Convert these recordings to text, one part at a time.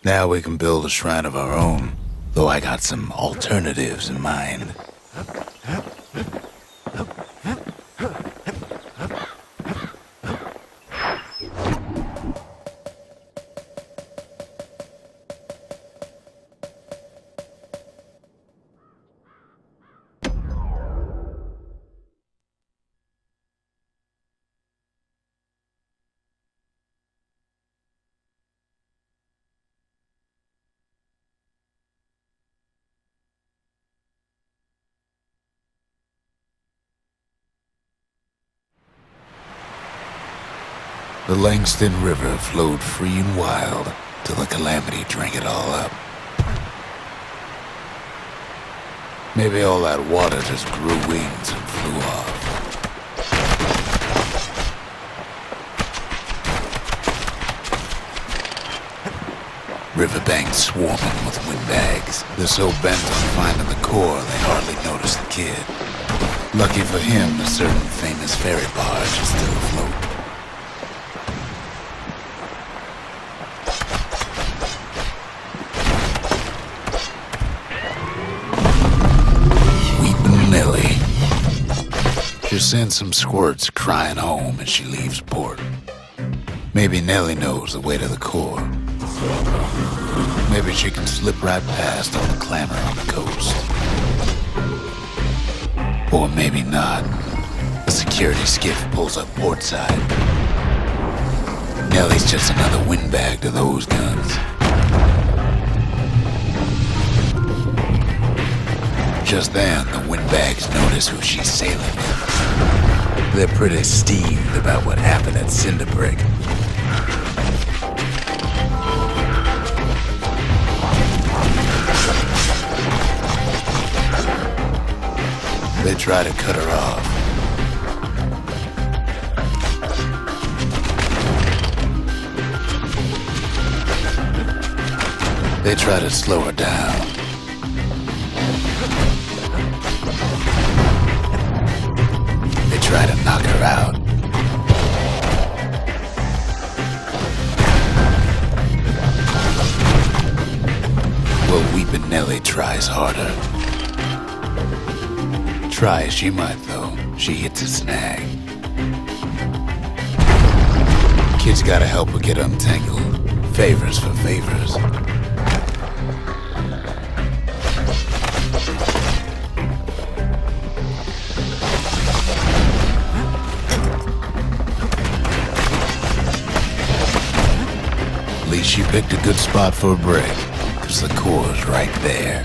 Now we can build a shrine of our own, though I got some alternatives in mind. The Langston River flowed free and wild till the calamity drank it all up. Maybe all that water just grew wings and flew off. Riverbanks swarming with windbags. They're so bent on finding the core they hardly notice the kid. Lucky for him, a certain famous ferry barge is still afloat. She sends some squirts crying home as she leaves port. Maybe Nellie knows the way to the core. Maybe she can slip right past all the clamor on the coast. Or maybe not. A security skiff pulls up portside. Nellie's just another windbag to those guns. Just then, the windbags notice who she's sailing with. They're pretty steamed about what happened at Cinderbrick. They try to cut her off. They try to slow her down. Try to knock her out. Well, Weepin' Nellie tries harder. Try as she might, though, she hits a snag. Kid's gotta help her get untangled. Favors for favors. She picked a good spot for a break, cause the core's right there.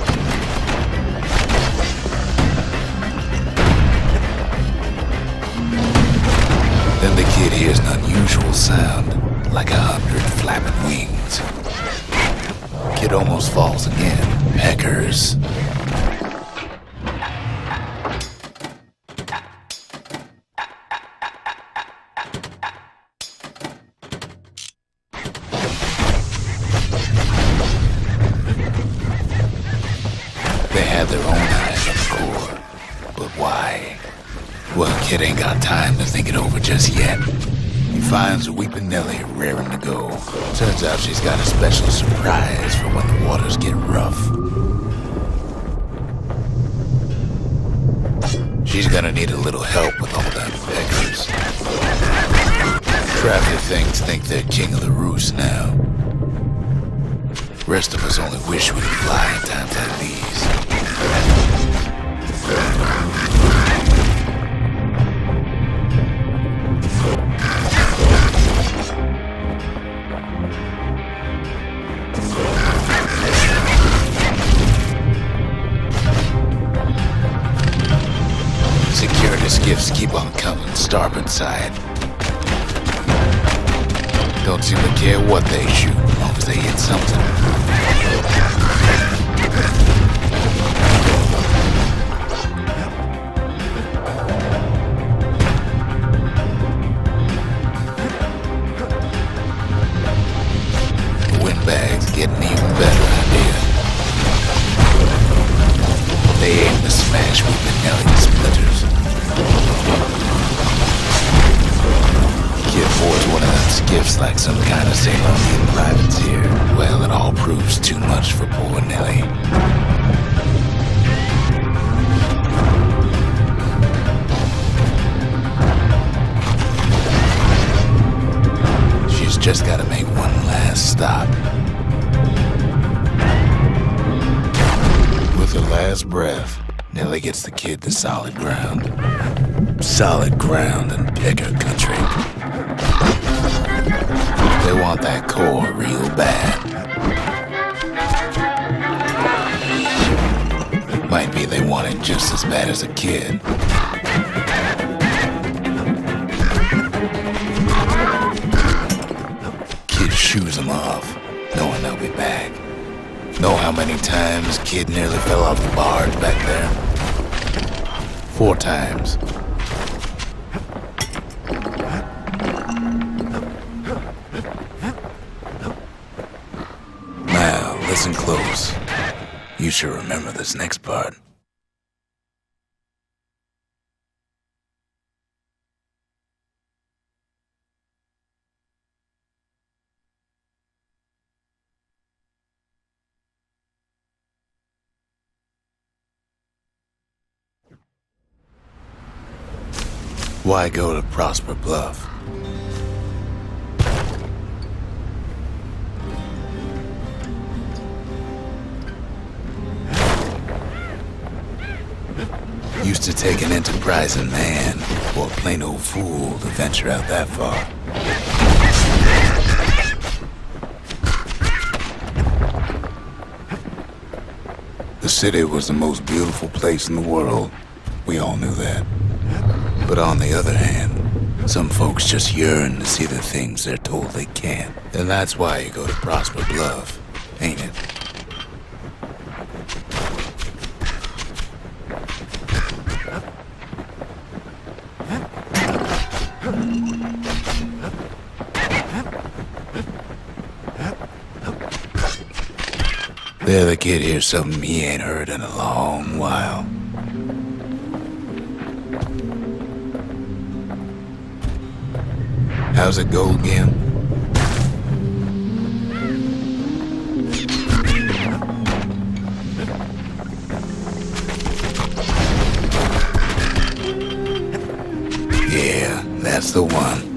Then the kid hears an unusual sound, like 100 flapping wings. Kid almost falls again, peckers. Their own eyes on the core. But why? Well, kid ain't got time to think it over just yet. He finds Weepin' Nellie raring to go. Turns out she's got a special surprise for when the waters get rough. She's gonna need a little help with all them peckers. Crafty things think they're king of the roost now. Rest of us only wish we could fly in times like these. Security skiffs keep on coming starboard side. Don't seem to care what they shoot, as long as they hit something. The windbags get an even better idea. They aim to smash Weepin' Nellie to splinters. Kid boards one of them skiffs like some kind of Ceylonian privateer. Well, it all proves too much for poor Nellie. She's just gotta make one last stop. With her last breath, Nellie gets the kid to solid ground. Solid ground in Picker country. They want that core real bad. Might be they want it just as bad as a kid. Kid shoos them off, knowing they'll be back. Know how many times kid nearly fell off the barge back there? 4 times. Now, listen close. You should remember this next part. Why go to Prosper Bluff? Used to take an enterprising man or a plain old fool to venture out that far. The city was the most beautiful place in the world. We all knew that. But on the other hand, some folks just yearn to see the things they're told they can't. And that's why you go to Prosper Bluff, ain't it? There the kid hears something he ain't heard in a long while. How's it go again? Yeah, that's the one.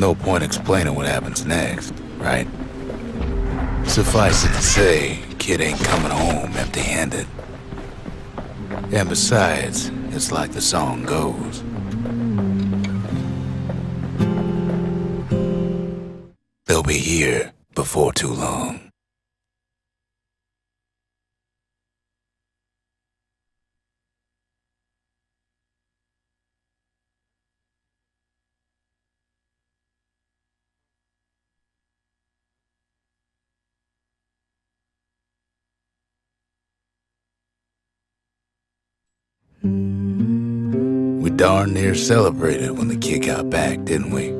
No point explaining what happens next, right? Suffice it to say, kid ain't coming home empty-handed. And besides, it's like the song goes. They'll be here before too long. We darn near celebrated when the kid got back, didn't we?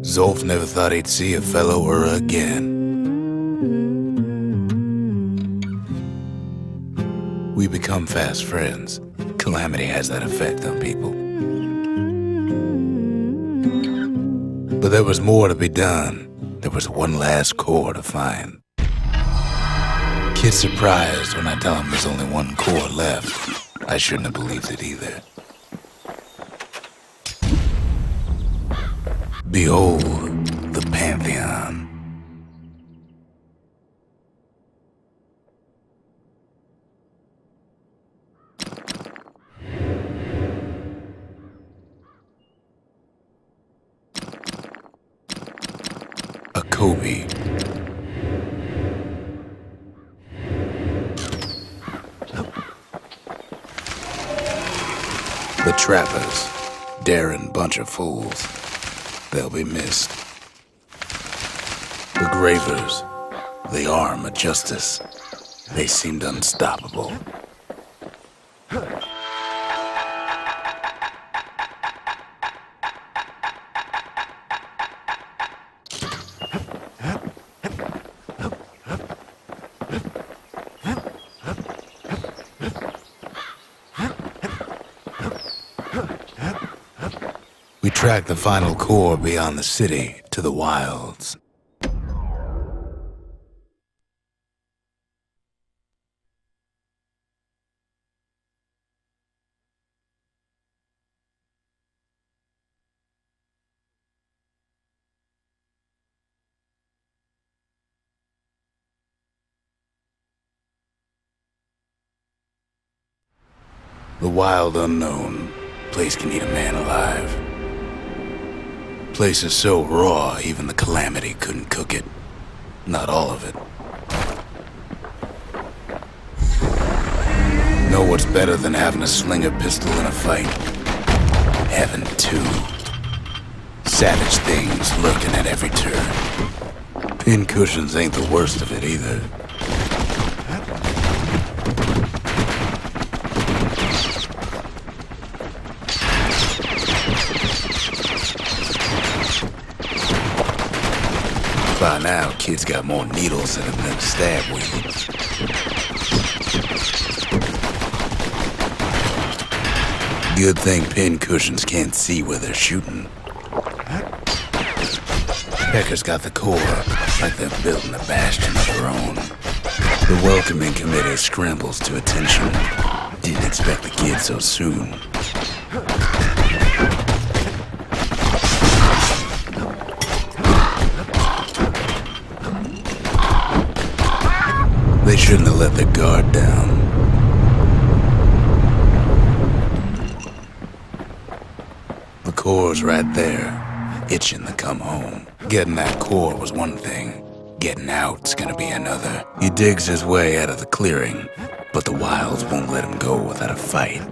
Zolf never thought he'd see a fellow her again. We become fast friends. Calamity has that effect on people. But there was more to be done. There was one last core to find. Kid's surprised when I tell him there's only one core left. I shouldn't have believed it either. Behold, the Pantheon. A Kobe. The Trappers, daring bunch of fools. They'll be missed. The Gravers, the arm of justice. They seemed unstoppable. We tracked the final core beyond the city to the wilds. The wild unknown. Place can eat a man alive. Place is so raw, even the Calamity couldn't cook it. Not all of it. Know what's better than having a slinger pistol in a fight? Having two. Savage things lurking at every turn. Pincushions ain't the worst of it either. By now, kids got more needles in them than stab weeds. Good thing pincushions can't see where they're shooting. Pecker's got the core, like they're building a bastion of their own. The welcoming committee scrambles to attention. Didn't expect the kid so soon. They shouldn't have let their guard down. The core's right there, itching to come home. Getting that core was one thing. Getting out's gonna be another. He digs his way out of the clearing, but the wilds won't let him go without a fight.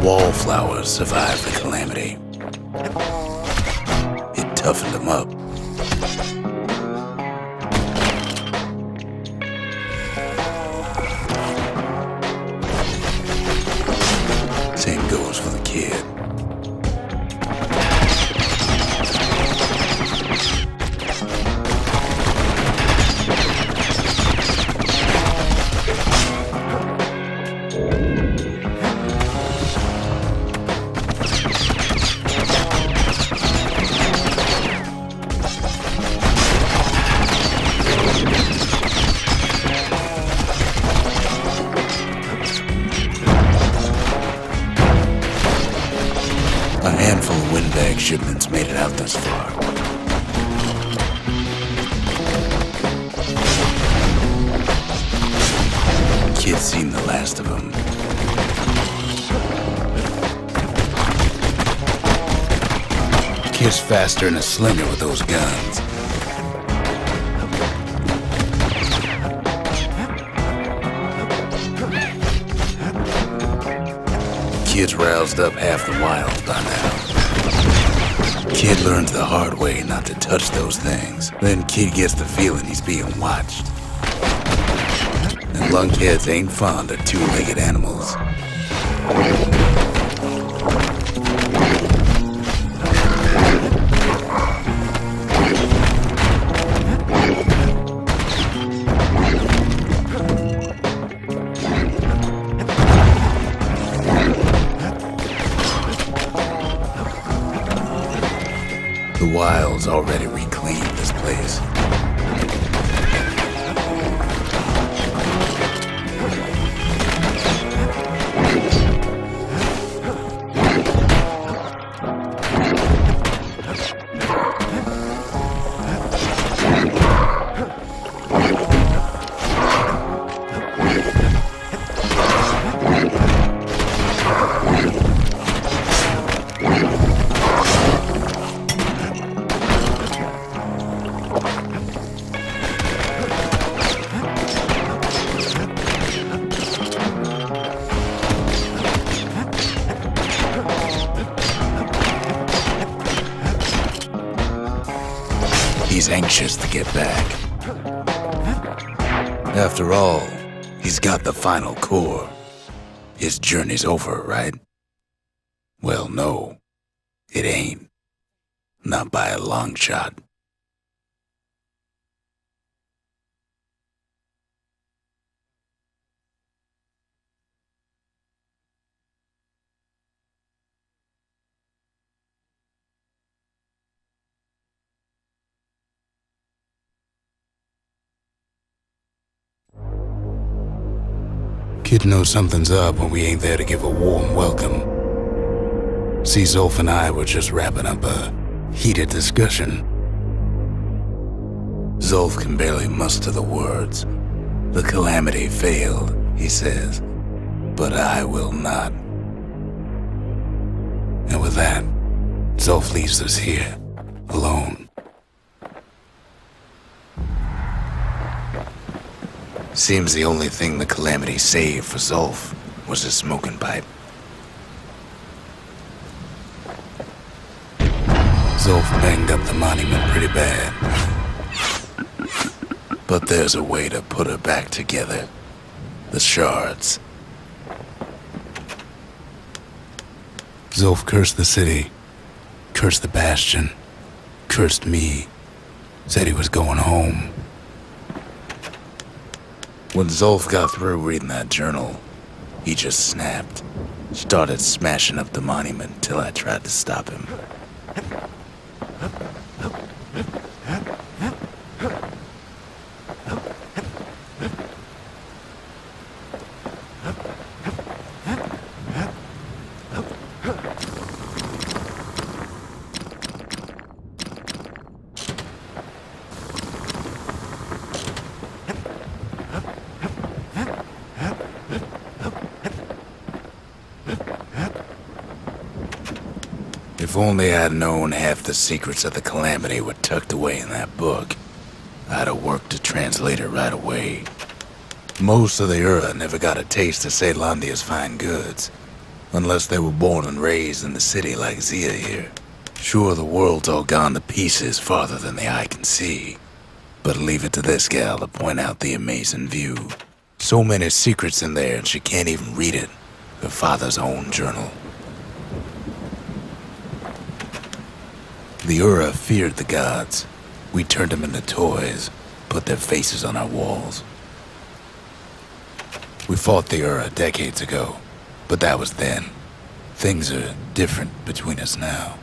Wallflowers survived the Calamity. It toughened them up. Same goes for the kid. A handful of windbag shipments made it out this far. Kid's seen the last of them. Kid's faster than a slinger with those guns. Kid's roused up half the wilds by now. Kid learns the hard way not to touch those things. Then Kid gets the feeling he's being watched. And lunkheads ain't fond of two-legged animals. The wild's already reclaimed this place. He's anxious to get back. After all, he's got the final core. His journey's over, right? Well, no, it ain't. Not by a long shot. Kid knows something's up when we ain't there to give a warm welcome. See, Zolf and I were just wrapping up a heated discussion. Zolf can barely muster the words. The calamity failed, he says, but I will not. And with that, Zolf leaves us here, alone. Seems the only thing the calamity saved for Zolf was his smoking pipe. Zolf banged up the monument pretty bad. But there's a way to put her back together. The shards. Zolf cursed the city, cursed the bastion, cursed me, said he was going home. When Zolf got through reading that journal, he just snapped. Started smashing up the monument till I tried to stop him. If only I'd known half the secrets of the calamity were tucked away in that book, I'd have worked to translate it right away. Most of the Ura never got a taste of Caelondia's fine goods, unless they were born and raised in the city like Zia here. Sure, the world's all gone to pieces farther than the eye can see, but leave it to this gal to point out the amazing view. So many secrets in there and she can't even read it, her father's own journal. The Ura feared the gods. We turned them into toys, put their faces on our walls. We fought the Ura decades ago, but that was then. Things are different between us now.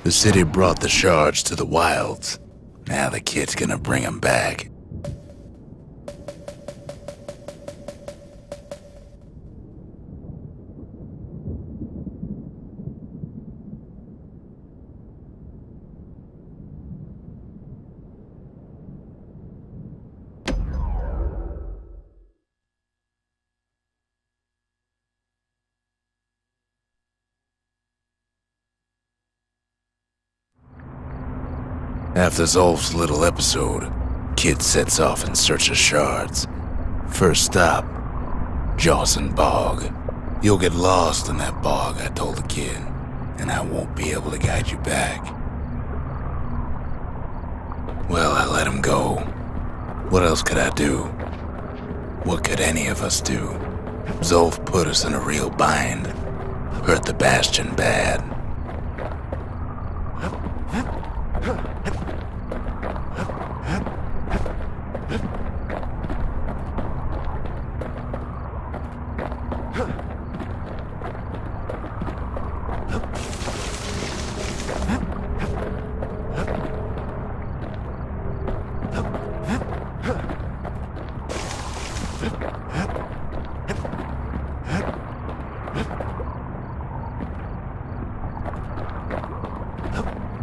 The city brought the shards to the wilds. Now the kid's gonna bring them back. After Zolf's little episode, Kid sets off in search of shards. First stop, Jawson Bog. You'll get lost in that bog, I told the kid, and I won't be able to guide you back. Well, I let him go. What else could I do? What could any of us do? Zolf put us in a real bind. Hurt the Bastion bad.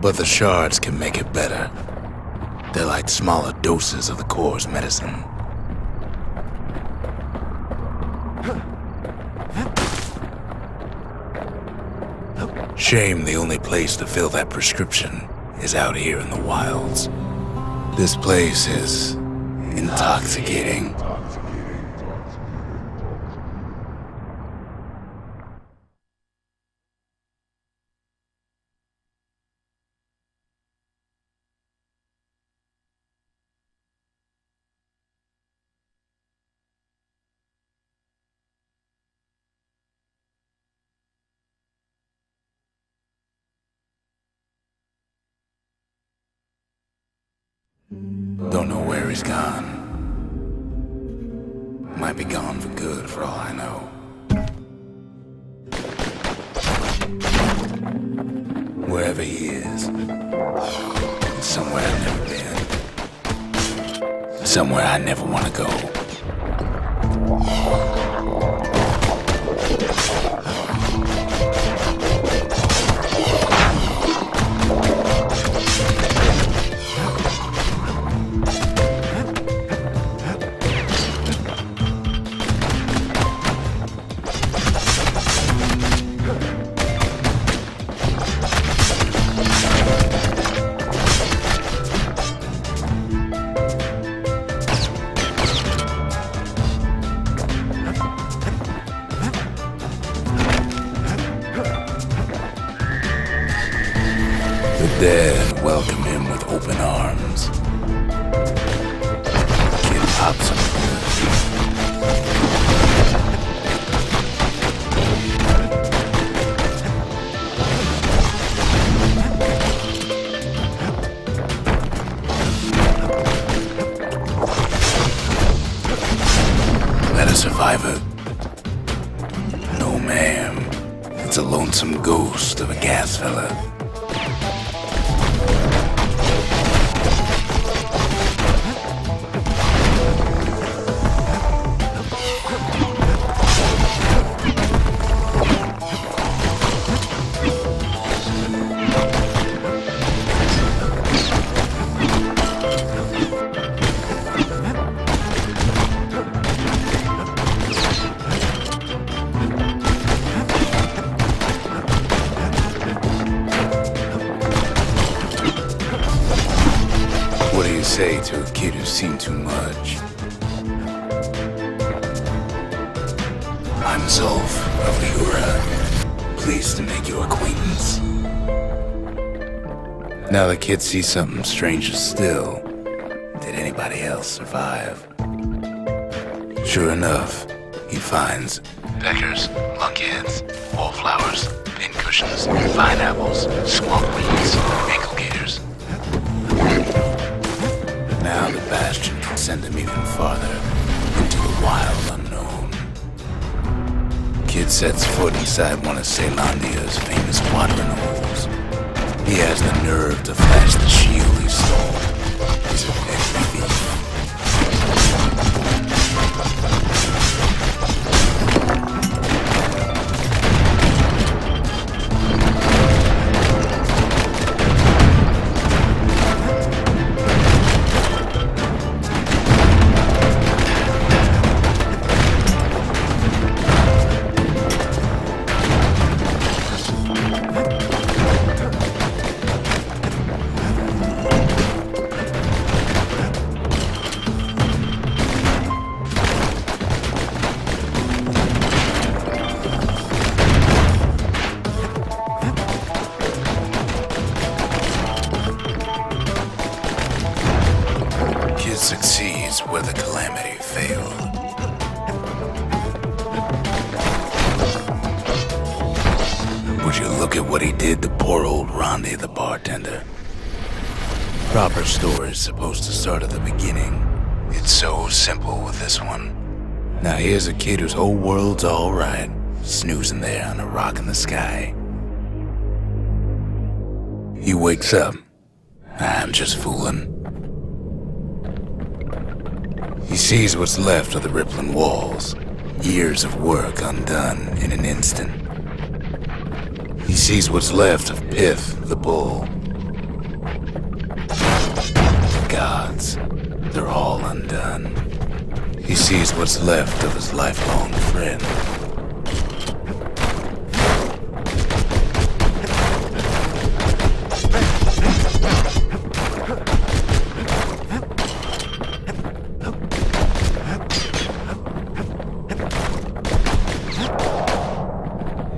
But the shards can make it better. They're like smaller doses of the core's medicine. Shame the only place to fill that prescription is out here in the wilds. This place is intoxicating. Don't know where he's gone. Might be gone for good, for all I know. Wherever he is, it's somewhere I've never been. Somewhere I never want to go. The dead welcome him with open arms. Kid pops him. That a survivor? No, ma'am. It's a lonesome ghost of a gas fella. What do you say to a kid who's seen too much? I'm Zolf of Liura. Pleased to make your acquaintance. Now the kid sees something stranger still. Did anybody else survive? Sure enough, he finds peckers, lunkheads, wallflowers, pincushions, pineapples, swamp weeds, ankle gators. Now the Bastion can send him even farther into the wild unknown. Kid sets foot inside one of Celandia's famous watering holes. He has the nerve to flash the shield he stole. He's a petty thief. look at what he did to poor old Rondi, the bartender. Proper story's supposed to start at the beginning. It's so simple with this one. Now here's a kid whose whole world's alright, snoozing there on a rock in the sky. He wakes up. I'm just fooling. He sees what's left of the rippling walls. Years of work undone in an instant. He sees what's left of Piff, the bull. The gods, they're all undone. He sees what's left of his lifelong friend.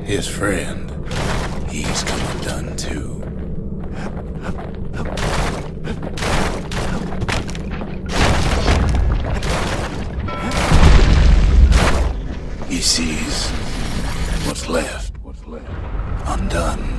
His friend, he's come undone too. He sees what's left undone.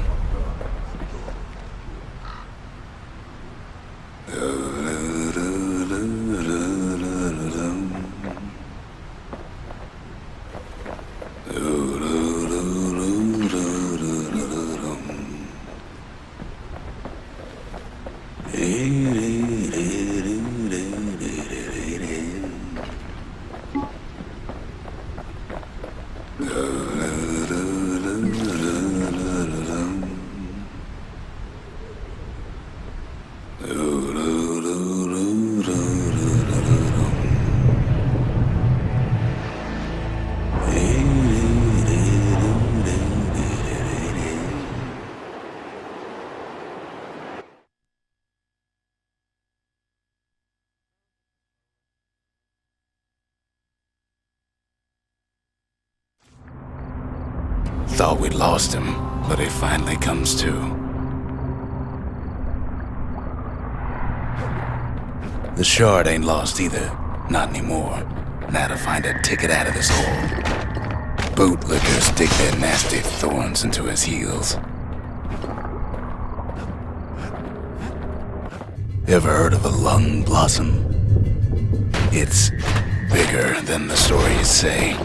Thought we'd lost him, but he finally comes to. The shard ain't lost either, not anymore. Now to find a ticket out of this hole. Bootlickers dig their nasty thorns into his heels. Ever heard of a lung blossom? It's bigger than the stories say.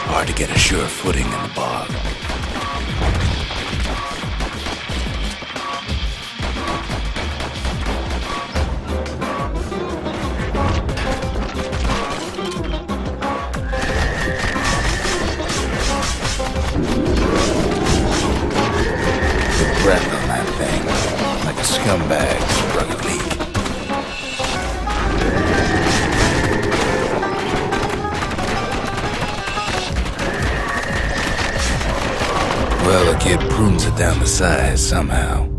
Hard to get a sure footing in the bog. The breath on that thing, like a scumbag struck a leak. Well, the kid prunes it down to size somehow.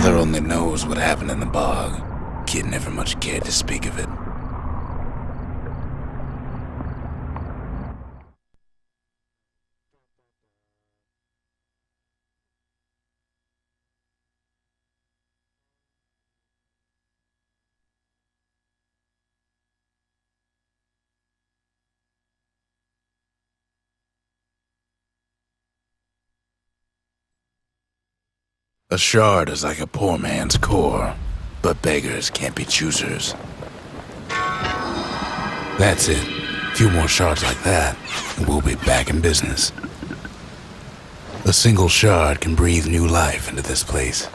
Father only knows what happened in the bog. Kid never much cared to speak of it. A shard is like a poor man's core, but beggars can't be choosers. That's it. A few more shards like that, and we'll be back in business. A single shard can breathe new life into this place.